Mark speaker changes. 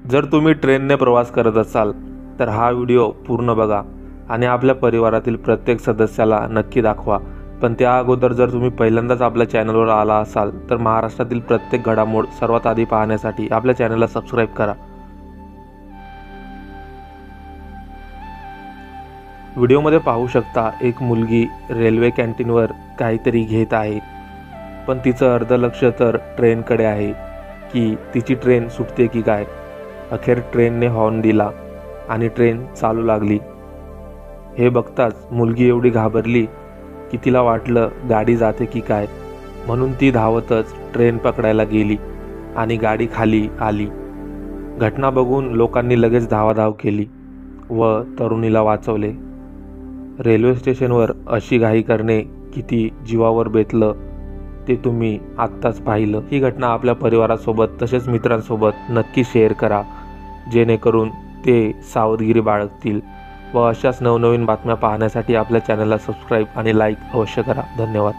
Speaker 1: जर तुम्ही ट्रेनने प्रवास करत असाल तर हा व्हिडिओ पूर्ण बघा आणि आपल्या परिवारातील प्रत्येक सदस्याला नक्की दाखवा। पण त्या अगोदर जर तुम्ही पहिल्यांदाच आपल्या चॅनलवर आला असाल तर महाराष्ट्रातील प्रत्येक घडामोड सर्वात आधी पाहण्यासाठी आपल्या चॅनलला सबस्क्राईब करा। व्हिडिओमध्ये पाहू शकता एक मुलगी रेल्वे कॅन्टीनवर काहीतरी घेत आहे, पण तिचं अर्ध लक्ष तर ट्रेनकडे आहे की तिची ट्रेन सुटते की काय। अखेर ट्रेनने हॉर्न दिला आणि ट्रेन चालू लागली। हे बघताच मुलगी एवढी घाबरली की तिला वाटलं गाडी जाते की काय, म्हणून ती धावतच ट्रेन पकडायला गेली आणि गाडी खाली आली। घटना बघून लोकांनी लगेच धावाधाव केली व तरुणीला वाचवले। रेल्वे स्टेशनवर अशी घाई करणे किती जीवावर बेतलं ते तुम्ही आत्ताच पाहिलं। ही घटना आपल्या परिवारासोबत तसेच मित्रांसोबत नक्की शेअर करा, जेणेकरून ते सावधगिरी बाळगतील व अशाच नवनवीन बातम्या पाहण्यासाठी आपल्या चॅनलला सबस्क्राईब आणि लाईक अवश्य करा। धन्यवाद।